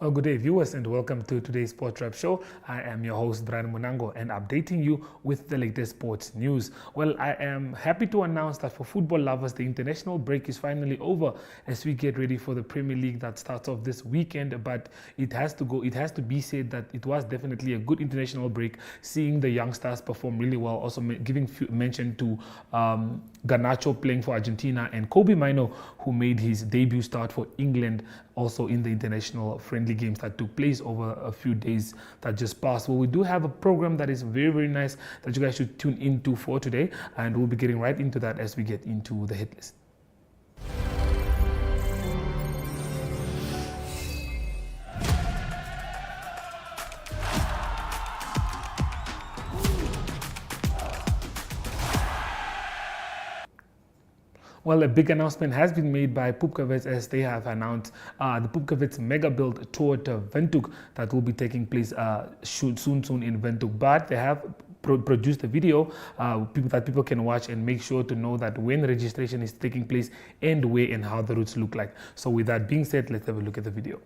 Well, good day, viewers, and welcome to today's Sport Wrap Show. I am your host, Brian Munango, and updating you with the latest sports news. Well, I am happy to announce that for football lovers, the international break is finally over as we get ready for the Premier League that starts off this weekend. But it has to be said that it was definitely a good international break, seeing the young stars perform really well. Also giving mention to Garnacho playing for Argentina and Kobe Mino, who made his debut start for England also in the international friendly games that took place over a few days that just passed. Well, we do have a program that is very, very nice that you guys should tune into for today, and we'll be getting right into that as we get into the hit list. Well, a big announcement has been made by Pupkewitz as they have announced the Pupkewitz Megabuild tour to Windhoek that will be taking place soon in Windhoek. But they have produced a video that people can watch and make sure to know that when registration is taking place and where and how the routes look like. So with that being said, let's have a look at the video.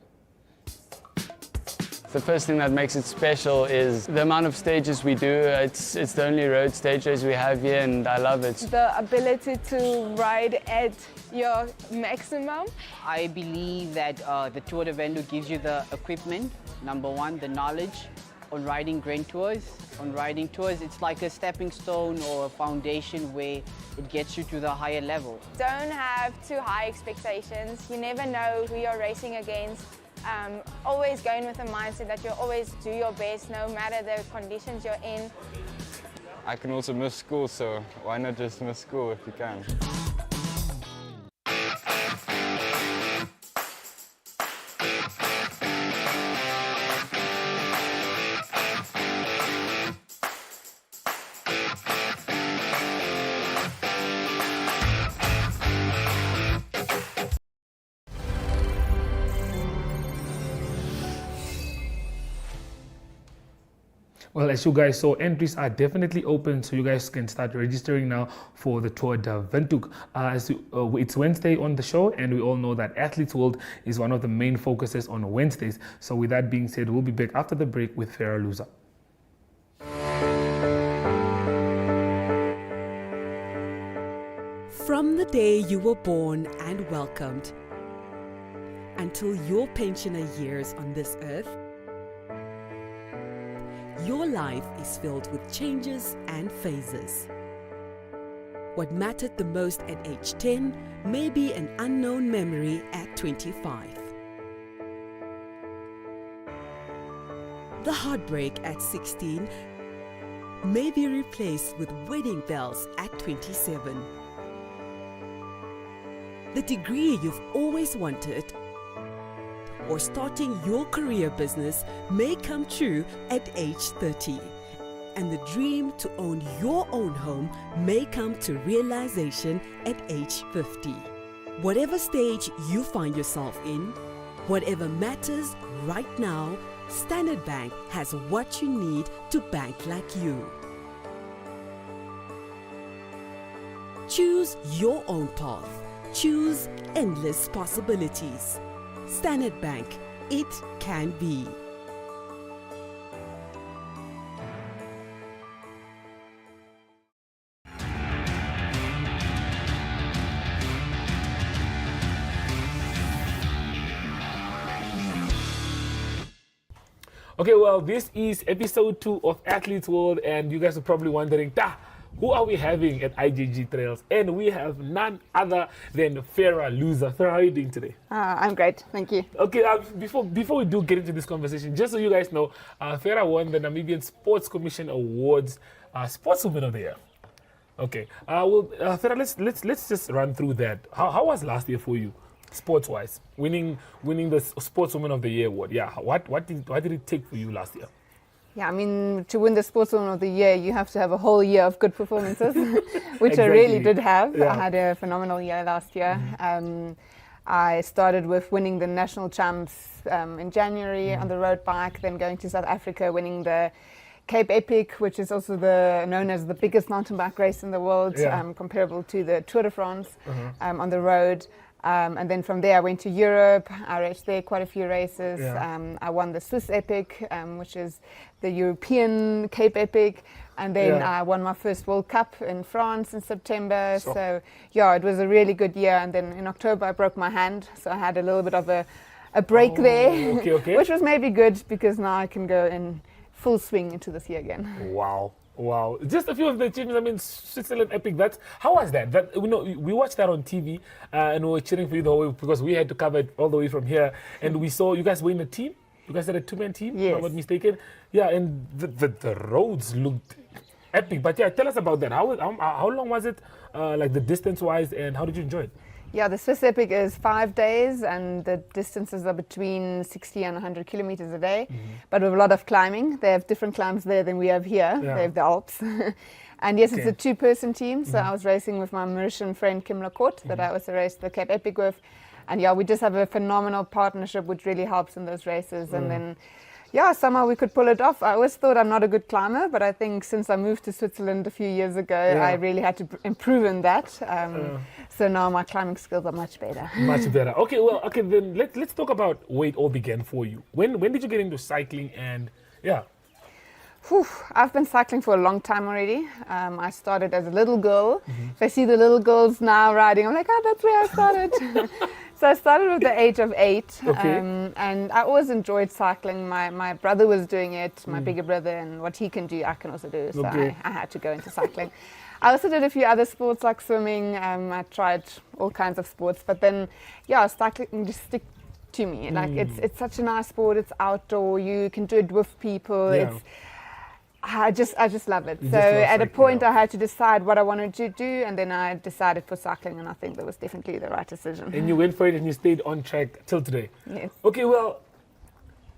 The first thing that makes it special is the amount of stages we do. It's the only road stage race we have here, and I love it. The ability to ride at your maximum. I believe that the Tour de Windhoek gives you the equipment, number one, the knowledge on riding Grand Tours. On riding tours, it's like a stepping stone or a foundation where it gets you to the higher level. Don't have too high expectations. You never know who you're racing against. Always going with the mindset that you'll always do your best no matter the conditions you're in. I can also miss school, so why not just miss school if you can? Well, as you guys saw, entries are definitely open, so you guys can start registering now for the Tour de Windhoek. It's Wednesday on the show, and we all know that Athletes World is one of the main focuses on Wednesdays. So with that being said, we'll be back after the break with Farah Luza. From the day you were born and welcomed until your pensioner years on this earth, your life is filled with changes and phases. What mattered the most at age 10 may be an unknown memory at 25. The heartbreak at 16 may be replaced with wedding bells at 27. The degree you've always wanted or starting your career business may come true at age 30. And the dream to own your own home may come to realization at age 50. Whatever stage you find yourself in, whatever matters right now, Standard Bank has what you need to bank like you. Choose your own path. Choose endless possibilities. Standard Bank, it can be. Okay, well, this is episode 2 of Athletes World, and you guys are probably wondering, who are we having at IJG Trails? And we have none other than Farah Luza. Farah, how are you doing today? I'm great, thank you. Okay, before we do get into this conversation, just so you guys know, Farah won the Namibian Sports Commission Awards Sportswoman of the Year. Okay, Farah, let's just run through that. How was last year for you, sports-wise, winning the Sportswoman of the Year award? Yeah, what did it take for you last year? Yeah, I mean, to win the Sportswoman of the Year, you have to have a whole year of good performances, which Exactly. I really did have. Yeah. I had a phenomenal year last year. I started with winning the national champs in January on the road bike, then going to South Africa, winning the Cape Epic, which is also known as the biggest mountain bike race in the world, Yeah. comparable to the Tour de France on the road. And then from there, I went to Europe. I raced there quite a few races. Yeah. I won the Swiss Epic, which is the European Cape Epic. And then Yeah. I won my first World Cup in France in September. So, yeah, it was a really good year. And then in October, I broke my hand. So I had a little bit of a break there, okay. which was maybe good because now I can go in full swing into this year again. Wow. Just a few of the achievements. I mean, Switzerland Epic. How was that? We watched that on TV and we were cheering for you the whole way because we had to cover it all the way from here. And we saw you guys were in a team. You guys had a two-man team, if I'm not mistaken. Yeah, and the roads looked epic. But yeah, tell us about that. How long was it, like the distance-wise, and how did you enjoy it? Yeah, the Swiss Epic is 5 days and the distances are between 60 and 100 kilometers a day, but with a lot of climbing. They have different climbs there than we have here. Yeah. They have the Alps. And yes, it's a two-person team. So I was racing with my Mauritian friend Kim Lacote that I also raced the Cape Epic with. And yeah, we just have a phenomenal partnership which really helps in those races. And then, yeah, somehow we could pull it off. I always thought I'm not a good climber, but I think since I moved to Switzerland a few years ago, I really had to improve in that. So now my climbing skills are much better. Much better. Okay, then let's talk about where it all began for you. When did you get into cycling and I've been cycling for a long time already. I started as a little girl. If I see the little girls now riding, I'm like, that's where I started. So I started with the age of 8, and I always enjoyed cycling. My brother was doing it, my bigger brother, and what he can do, I can also do. So I had to go into cycling. I also did a few other sports like swimming. I tried all kinds of sports, but then, cycling just stick to me. Like it's such a nice sport. It's outdoor. You can do it with people. Yeah. I just love it. So at a point I had to decide what I wanted to do, and then I decided for cycling, and I think that was definitely the right decision. And you went for it and you stayed on track till today. Yes. Okay, well,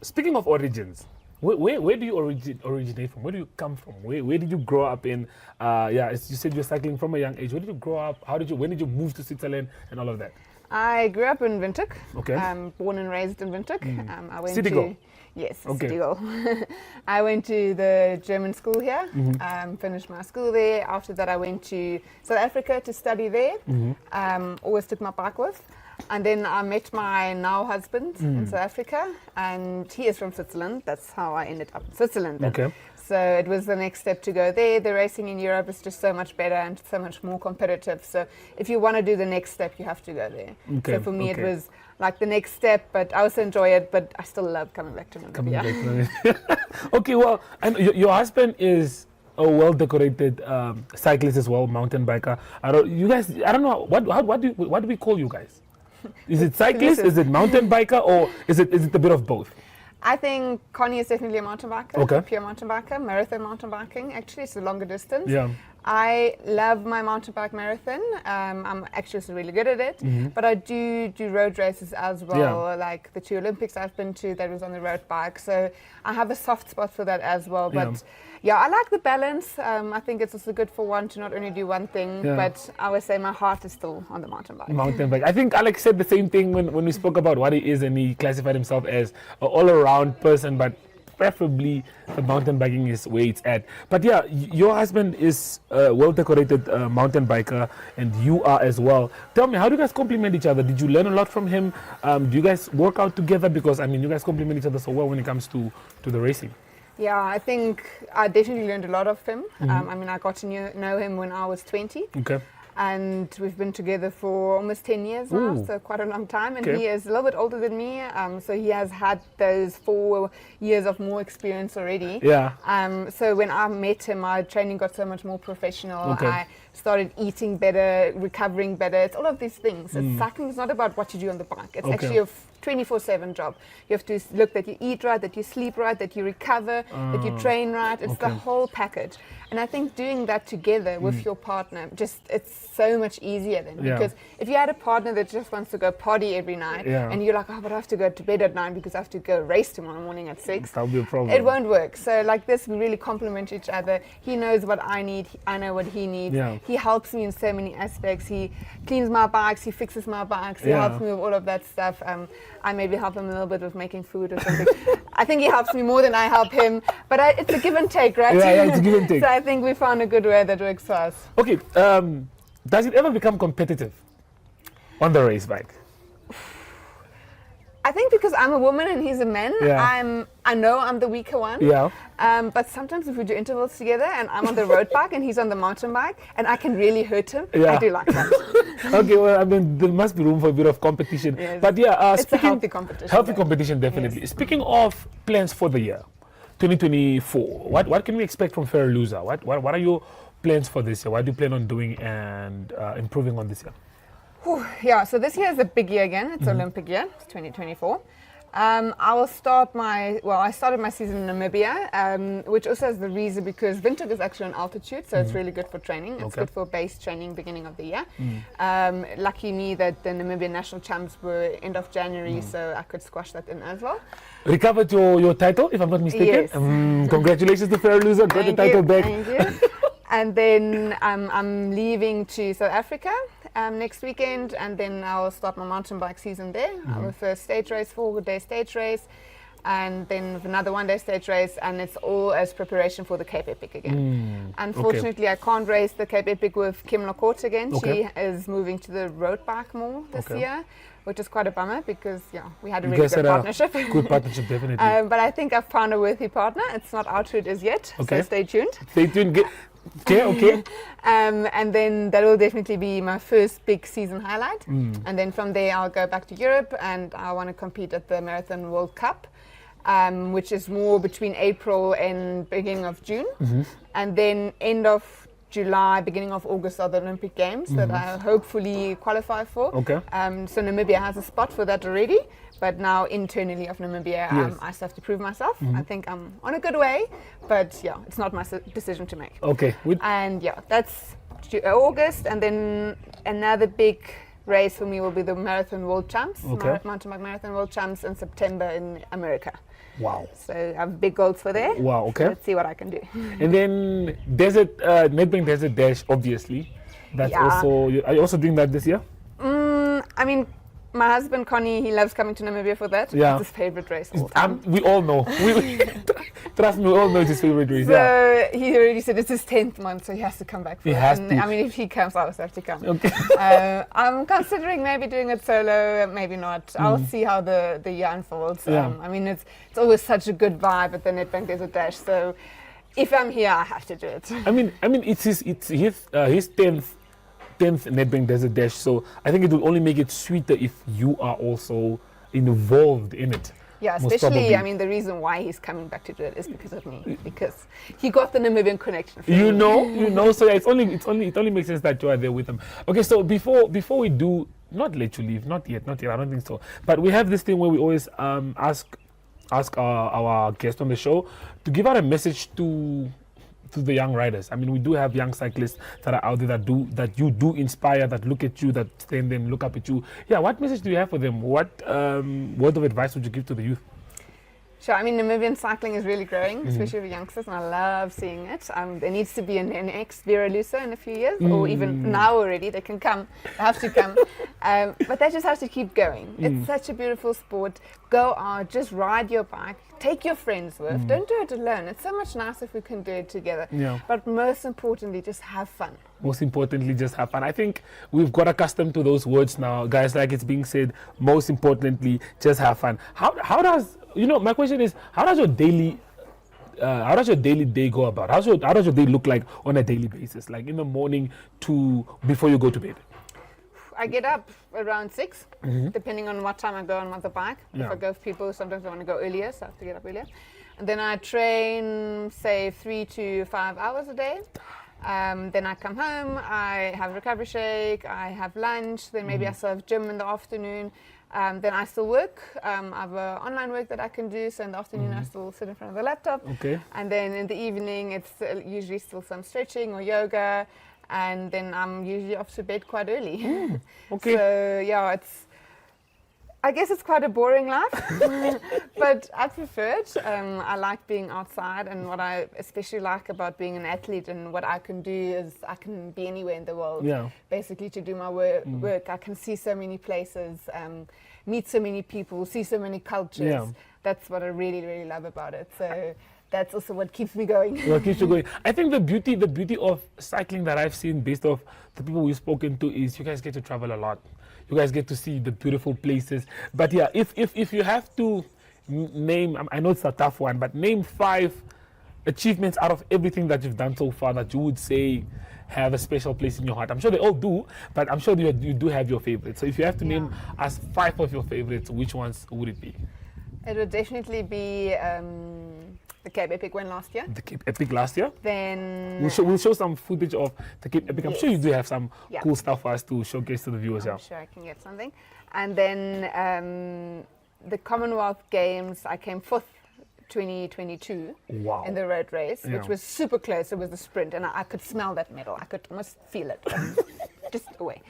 speaking of origins, where do you originate from? Where do you come from? Where did you grow up in? As you said, you're cycling from a young age. Where did you grow up? When did you move to Switzerland and all of that? I grew up in Windhoek. Okay. Born and raised in Windhoek. I went City girl. Yes, Okay. city girl. I went to the German school here, finished my school there. After that, I went to South Africa to study there. Always took my bike with. And then I met my now husband in South Africa, and he is from Switzerland. That's how I ended up in Switzerland then. Okay. So it was the next step to go there. The racing in Europe is just so much better and so much more competitive. So if you want to do the next step, you have to go there. Okay, So for me, it was like the next step, but I also enjoy it, but I still love coming back to Namibia. Okay, well, and your husband is a well-decorated cyclist as well, mountain biker. I don't know, what do we call you guys? Is it cyclist, is it mountain biker, or is it a bit of both? I think Connie is definitely a mountain biker, Okay. a pure mountain biker, marathon mountain biking. Actually, it's a longer distance. Yeah. I love my mountain bike marathon. I'm actually also really good at it, but I do road races as well, like the 2 Olympics I've been to, that was on the road bike. So I have a soft spot for that as well. But yeah, I like the balance. I think it's also good for one to not only do one thing, but I would say my heart is still on the mountain bike. Mountain bike. I think Alex said the same thing when we spoke about what he is, and he classified himself as an all-around person, but preferably the mountain biking is where it's at. But yeah, your husband is a well-decorated mountain biker, and you are as well. Tell me, how do you guys complement each other? Did you learn a lot from him? Do you guys work out together? Because I mean, you guys complement each other so well when it comes to the racing. Yeah, I think I definitely learned a lot of him. I mean, I got to know him when I was 20. Okay. And we've been together for almost 10 years now, so quite a long time. And he is a little bit older than me, so he has had those 4 years of more experience already. Yeah. So when I met him, my training got so much more professional. Okay. I started eating better, recovering better. It's all of these things. Cycling is not about what you do on the bike. It's actually a 24/7 job. You have to look that you eat right, that you sleep right, that you recover, that you train right. It's the whole package. And I think doing that together with your partner, it's so much easier then. Because if you had a partner that just wants to go party every night, and you're like, but I have to go to bed at 9 because I have to go race tomorrow morning at 6. That'll be a problem. It won't work. So like this, we really complement each other. He knows what I need. I know what he needs. Yeah. He helps me in so many aspects. He cleans my bikes. He fixes my bikes. He helps me with all of that stuff. I maybe help him a little bit with making food or something. I think he helps me more than I help him. But it's a give and take, right? Yeah, it's a give and take. So I think we found a good way that works for us. Okay. Does it ever become competitive? on the race bike? I think because I'm a woman and he's a man, Yeah. I know I'm the weaker one. Yeah. But sometimes if we do intervals together and I'm on the road bike and he's on the mountain bike and I can really hurt him, Yeah. I do like that. Okay, well, I mean, there must be room for a bit of competition. Yes. But yeah, It's a healthy competition. Healthy though. competition, definitely. Yes. Speaking of plans for the year, 2024, what can we expect from Ferraluza? What are your plans for this year? What do you plan on doing and improving on this year? Yeah, so this year is a big year again. It's Olympic year, it's 2024. I started my season in Namibia, which also has the reason because Windhoek is actually on altitude, so it's really good for training. It's Okay. good for base training beginning of the year. Lucky me that the Namibian national champs were end of January, so I could squash that in as well. Recovered your title, if I'm not mistaken. Yes. Congratulations to Ferraluza, got the title back. Thank you. And then I'm leaving to South Africa next weekend, and then I'll start my mountain bike season there. I'll have a first stage race, 4-day stage race, and then another 1-day stage race, and it's all as preparation for the Cape Epic again. Unfortunately, I can't race the Cape Epic with Kim Lacourt again. Okay. She is moving to the road bike more this Okay. year, which is quite a bummer because we had a You really guys good had a partnership. Good partnership, definitely. But I think I've found a worthy partner. It's not out who it is yet, Okay. so stay tuned. Stay tuned. Okay. And then that will definitely be my first big season highlight. And then from there, I'll go back to Europe and I want to compete at the Marathon World Cup, which is more between April and beginning of June. And then end of July, beginning of August are the Olympic Games that I hopefully qualify for. Okay. So Namibia has a spot for that already. But now internally of Namibia, Yes. I still have to prove myself. I think I'm on a good way, but it's not my decision to make. Okay. And that's August, and then another big race for me will be the Marathon World Champs, Okay. Mountain Bike Marathon World Champs in September in America. Wow. So I have big goals for there. Wow, okay. So let's see what I can do. And then Nedbank Desert Dash, obviously. That's Yeah. are you also doing that this year? I mean, my husband Connie, he loves coming to Namibia for that. Yeah. It's his favorite race of all time. We all know. Trust me, we all know it's his favorite race. So Yeah. he already said it's his 10th month, so he has to come back for He it. has And to. I mean, if he comes, I also have to come. Okay. I'm considering maybe doing it solo, maybe not. I'll see how the year unfolds. Yeah. I mean, it's always such a good vibe at the Nedbank Desert Dash. So if I'm here, I have to do it. I mean, it's his 10th Nedbank Desert Dash, so I think it will only make it sweeter if you are also involved in it. Yeah, Most especially, probably. I mean, the reason why he's coming back to do it is because of me, because he got the Namibian connection. From You me. know. So yeah, it only makes sense that you are there with him. Okay, so before we do not let you leave, not yet. I don't think so. But we have this thing where we always ask our guest on the show to give out a message to the young riders. I mean, we do have young cyclists that are out there that you do inspire, that look at you, that stand and look up at you. Yeah, what message do you have for them? What word of advice would you give to the youth? Sure, I mean, Namibian cycling is really growing, especially with youngsters, and I love seeing it. There needs to be an ex-Vera in a few years, or even now already, they can come, they have to come. But they just have to keep going. It's such a beautiful sport. Go out, just ride your bike, take your friends with. Don't do it alone. It's so much nicer if we can do it together. Yeah. But most importantly, just have fun. Most importantly, just have fun. I think we've got accustomed to those words now, guys. Like it's being said, most importantly, just have fun. How does my question is, how does your daily day go about? How does your day look like on a daily basis, like in the morning to before you go to bed? I get up around 6, depending on what time I go on the bike. Yeah. If I go with people, sometimes I want to go earlier, so I have to get up earlier. And then I train, say, 3 to 5 hours a day. Then I come home, I have a recovery shake, I have lunch, then maybe I still have gym in the afternoon. Then I still work. I have online work that I can do, so in the afternoon I still sit in front of the laptop. Okay. And then in the evening it's usually still some stretching or yoga, and then I'm usually off to bed quite early. Okay. So yeah, I guess it's quite a boring life, but I prefer it. I like being outside, and what I especially like about being an athlete and what I can do is I can be anywhere in the world. Yeah. Basically, to do my work, I can see so many places, meet so many people, see so many cultures. Yeah. That's what I really, really love about it. So that's also what keeps me going. What keeps you going? I think the beauty of cycling that I've seen based off the people we've spoken to is you guys get to travel a lot. You guys get to see the beautiful places. But yeah, if you have to name, I know it's a tough one, but name 5 achievements out of everything that you've done so far that you would say have a special place in your heart. I'm sure they all do, but I'm sure you do have your favorites. So if you have to name us 5 of your favorites, which ones would it be? It would definitely be the Cape Epic one last year. The Cape Epic last year? Then We'll show some footage of the Cape Epic. I'm Yes. sure you do have some Yeah. cool stuff for us to showcase to the viewers. I'm sure I can get something. And then the Commonwealth Games, I came 4th 2022 Wow. in the road race, Yeah. which was super close. It was the sprint, and I could smell that medal. I could almost feel it. Just away.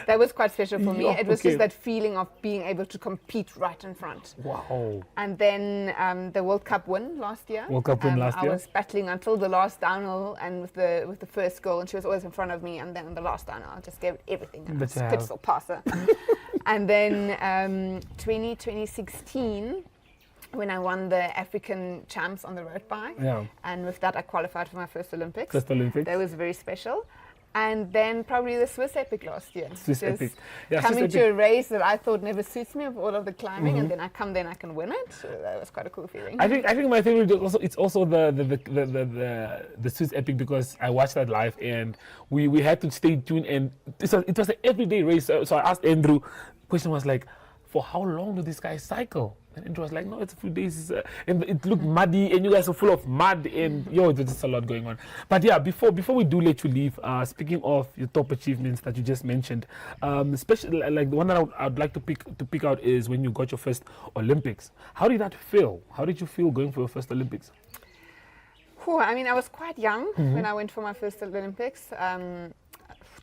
That was quite special for me. Yeah, It was okay. just that feeling of being able to compete right in front. Wow. And then the World Cup win last year. World Cup win last year. I was battling until the last downhill and with the first goal, and she was always in front of me. And then in the last downhill, I just gave it everything. And I That you could have. still pass her. And then 2016, when I won the African champs on the road bike, Yeah. and with that I qualified for my first Olympics. First Olympics. That was very special. And then probably the Swiss Epic last year. Swiss Just Epic. Yeah, Swiss coming to Epic. a race that I thought never suits me of all of the climbing, and then I come there and I can win it. So that was quite a cool feeling. I think my favorite is also the Swiss Epic because I watched that live and we had to stay tuned, and it was an everyday race. So I asked Andrew, question was like, for how long do these guys cycle? And Andrew was like, no, it's a few days, and it looked muddy, and you guys are full of mud, and there's just a lot going on. But yeah, before we do let you leave, speaking of your top achievements that you just mentioned, especially like the one that I'd like to pick out is when you got your first Olympics. How did that feel? How did you feel going for your first Olympics? Whew, I mean, I was quite young when I went for my first Olympics.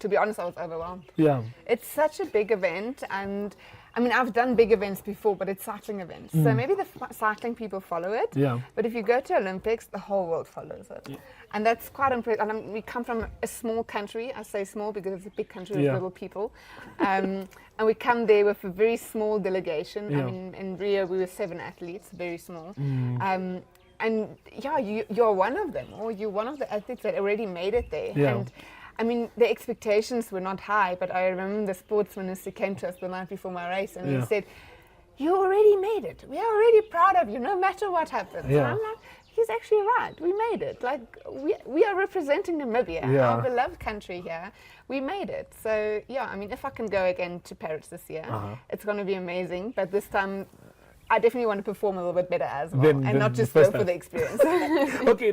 To be honest, I was overwhelmed. Yeah. It's such a big event, and I mean, I've done big events before, but it's cycling events. So maybe the cycling people follow it. Yeah. But if you go to Olympics, the whole world follows it. Yeah. And that's quite impressive. And we come from a small country. I say small because it's a big country with little people. And we come there with a very small delegation. Yeah. I mean, in Rio, we were 7 athletes, very small. And yeah, you're one of them, or you're one of the athletes that already made it there. Yeah. And I mean, the expectations were not high, but I remember the sports minister came to us the night before my race and he said, you already made it. We are already proud of you, no matter what happens. Yeah. And I'm like, he's actually right. We made it. Like, we are representing Namibia, our beloved country here. We made it. So, yeah, I mean, if I can go again to Paris this year, it's going to be amazing. But this time, I definitely want to perform a little bit better as well, and not just go for the experience. Okay,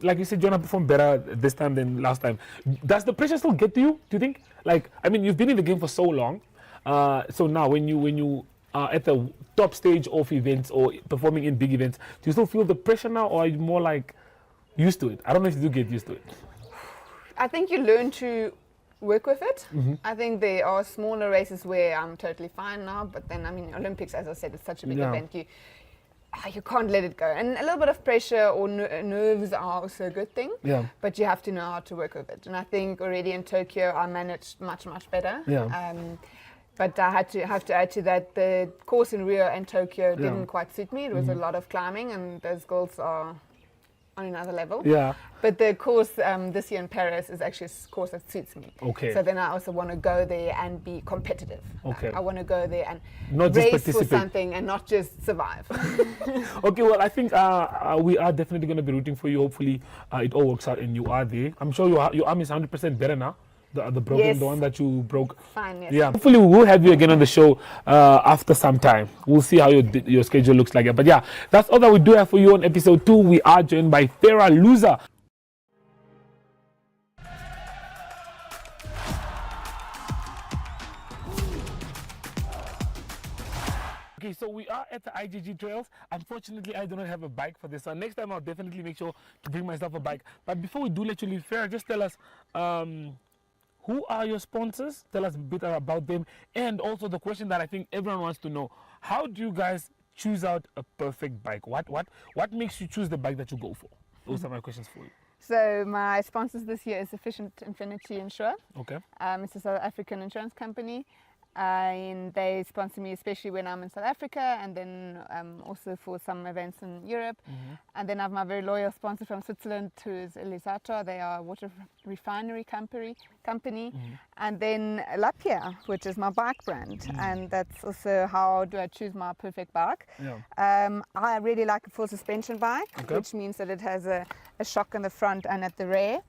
like you said, you want to perform better this time than last time. Does the pressure still get to you, do you think? Like, I mean, you've been in the game for so long. So now when you are at the top stage of events or performing in big events, do you still feel the pressure now, or are you more like used to it? I don't know if you do get used to it. I think you learn to work with it. I think there are smaller races where I'm totally fine now, but then, I mean, Olympics, as I said, it's such a big event. You can't let it go. And a little bit of pressure or nerves are also a good thing, but you have to know how to work with it. And I think already in Tokyo, I managed much, much better. But I have to add to that, the course in Rio and Tokyo didn't quite suit me. It was a lot of climbing, and those girls are on another level. But the course this year in Paris is actually a course that suits me. Okay. So then I also want to go there and be competitive. Okay. I want to go there and Not just race participate. for something and not just survive. Okay, well, I think we are definitely going to be rooting for you. Hopefully, it all works out and you are there. I'm sure your arm is 100% better now. The broken, the one that you broke. Fine, yes. Yeah. Hopefully, we will have you again on the show after some time. We'll see how your schedule looks like. But yeah, that's all that we do have for you on episode 2. We are joined by Farah Loser. Okay, so we are at the IGG Trails. Unfortunately, I do not have a bike for this one. Next time, I'll definitely make sure to bring myself a bike. But before we do let you leave, Farah, just tell us who are your sponsors? Tell us a bit about them. And also the question that I think everyone wants to know, how do you guys choose out a perfect bike? What makes you choose the bike that you go for? Those are my questions for you. So my sponsors this year is Efficient Infinity Insure. Okay. It's a South African insurance company. and they sponsor me especially when I'm in South Africa, and then also for some events in Europe. And then I have my very loyal sponsor from Switzerland, who is Elisato. They are a water refinery company. And then Lapia, which is my bike brand, and that's also how do I choose my perfect bike. I really like a full suspension bike, which means that it has a shock in the front and at the rear.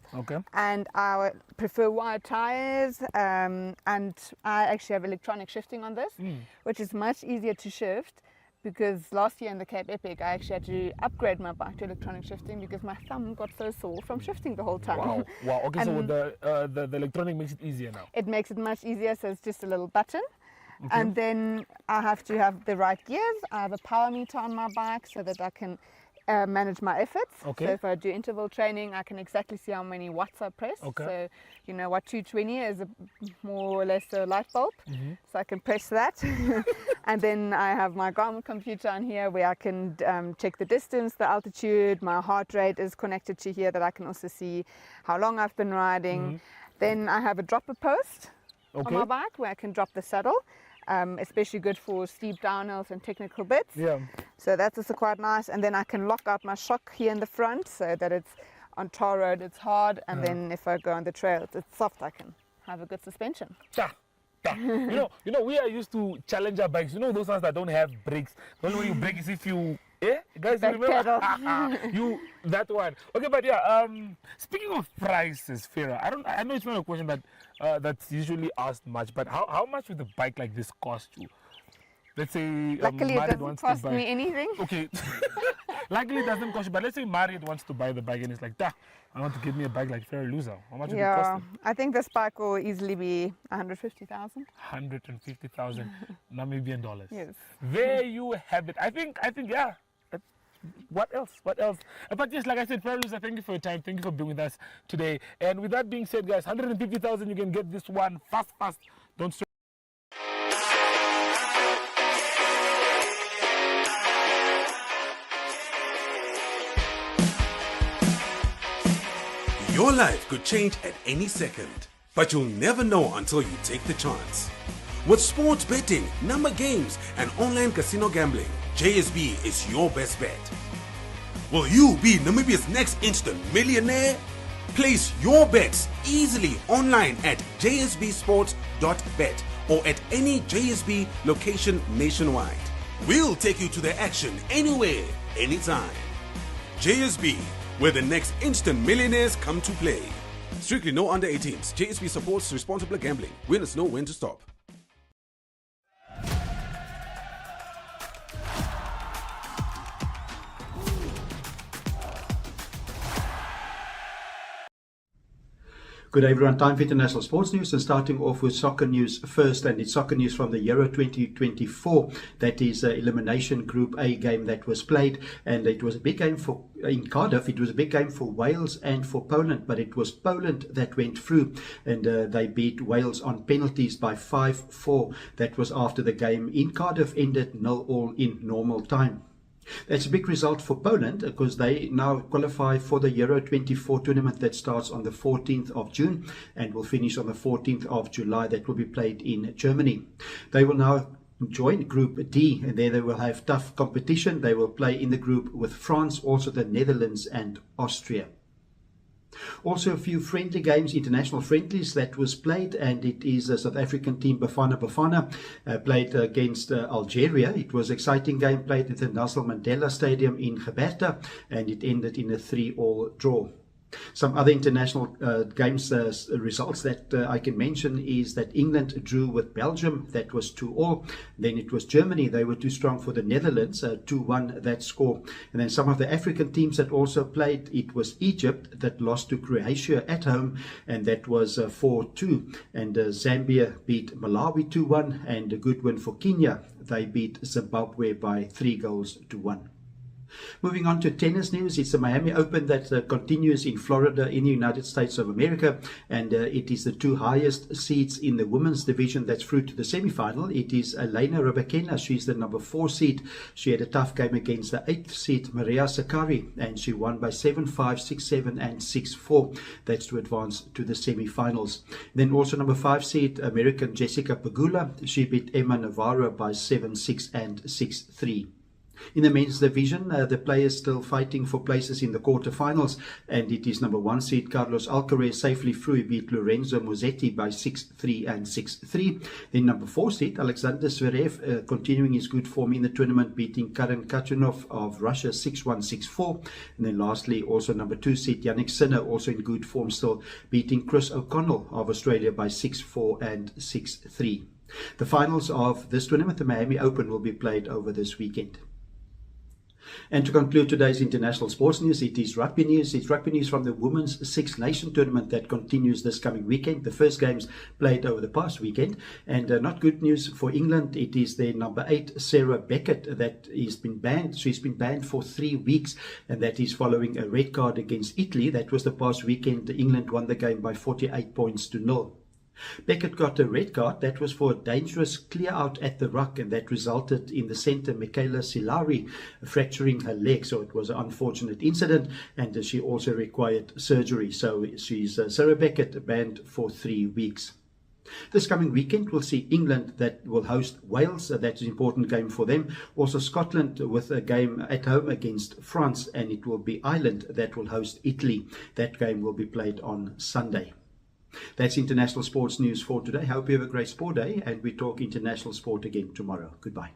And I prefer wide tires, and I actually have electronic shifting on this, which is much easier to shift, because last year in the Cape Epic I actually had to upgrade my bike to electronic shifting because my thumb got so sore from shifting the whole time. Wow. Okay, so the electronic makes it easier now. It makes it much easier, so it's just a little button. And then I have to have the right gears. I have a power meter on my bike so that I can manage my efforts. So if I do interval training, I can exactly see how many watts I press. So you know what 220 is, more or less a light bulb. So I can press that. And then I have my Garmin computer on here where I can check the distance, the altitude, my heart rate is connected to here that I can also see how long I've been riding. Then I have a dropper post on my bike where I can drop the saddle. Especially good for steep downhills and technical bits. So that's also quite nice. And then I can lock out my shock here in the front so that it's on tar road, it's hard, and then if I go on the trail, it's soft. I can have a good suspension. You know, we are used to Challenger bikes. You know those ones that don't have brakes. The only way you brake is if you, guys, you remember? That one. Okay, but speaking of prices, Farah, I know it's not a question that that's usually asked much, but how much would a bike like this cost you? Let's say luckily it doesn't cost me anything. Okay. Luckily it doesn't cost you, but let's say Mariette wants to buy the bike and it's like, I want to give me a bike like Farah Loser. How much would it cost him? I think this bike will easily be 150,000. 150,000 Namibian dollars. Yes. There you have it. I think yeah. What else? But yes, like I said, Farah Loser, thank you for your time. Thank you for being with us today. And with that being said, guys, 150,000, you can get this one fast. Don't stress. Your life could change at any second, but you'll never know until you take the chance. With sports betting, number games, and online casino gambling, JSB is your best bet. Will you be Namibia's next instant millionaire? Place your bets easily online at jsbsports.bet or at any JSB location nationwide. We'll take you to the action anywhere, anytime. JSB, where the next instant millionaires come to play. Strictly no under 18s. JSB supports responsible gambling. Winners know when to stop. Good day everyone, time for international sports news, and starting off with soccer news first, and it's soccer news from the Euro 2024. That is an elimination Group A game that was played, and it was a big game in Cardiff. It was a big game for Wales and for Poland, but it was Poland that went through, and they beat Wales on penalties by 5-4. That was after the game in Cardiff ended 0-0 in normal time. That's a big result for Poland because they now qualify for the Euro 24 tournament that starts on the 14th of June and will finish on the 14th of July. That will be played in Germany. They will now join Group D, and there they will have tough competition. They will play in the group with France, also the Netherlands and Austria. Also a few friendly games, international friendlies that was played, and it is a South African team, Bafana played against Algeria. It was an exciting game played at the Nelson Mandela Stadium in Gqeberta, and it ended in a 3-3 draw. Some other international games results that I can mention is that England drew with Belgium. That was 2-2. Then it was Germany. They were too strong for the Netherlands, 2-1 that score. And then some of the African teams that also played, it was Egypt that lost to Croatia at home, and that was 4-2. And Zambia beat Malawi 2-1, and a good win for Kenya. They beat Zimbabwe by 3-1. Moving on to tennis news, it's the Miami Open that continues in Florida in the United States of America, and it is the two highest seeds in the women's division that's through to the semi-final. It is Elena Rybakina. She's the number 4 seed. She had a tough game against the 8th seed Maria Sakkari, and she won by 7-5, 6-7 and 6-4. That's to advance to the semi-finals. Then also number 5 seed American Jessica Pegula. She beat Emma Navarro by 7-6 and 6-3. In the men's division, the players still fighting for places in the quarterfinals, and it is number 1 seed Carlos Alcaraz safely through. He beat Lorenzo Musetti by 6-3 and 6-3. Then number 4 seed Alexander Zverev continuing his good form in the tournament, beating Karen Khachanov of Russia 6-1, 6-4. And then lastly, also number 2 seed Yannick Sinner, also in good form still, beating Chris O'Connell of Australia by 6-4 and 6-3. The finals of this tournament, the Miami Open, will be played over this weekend. And to conclude today's international sports news, it is rugby news. It's rugby news from the Women's Six Nation Tournament that continues this coming weekend. The first games played over the past weekend. And not good news for England. It is their number 8, Sarah Beckett, that has been banned. She's been banned for 3 weeks, and that is following a red card against Italy. That was the past weekend. England won the game by 48 points to 0. Beckett got a red card. That was for a dangerous clear out at the ruck, and that resulted in the centre Michaela Silari fracturing her leg. So it was an unfortunate incident, and she also required surgery. So she's Sarah Beckett banned for 3 weeks. This coming weekend we'll see England that will host Wales. That's an important game for them. Also Scotland with a game at home against France, and it will be Ireland that will host Italy. That game will be played on Sunday. That's international sports news for today. Hope you have a great sport day, and we talk international sport again tomorrow. Goodbye.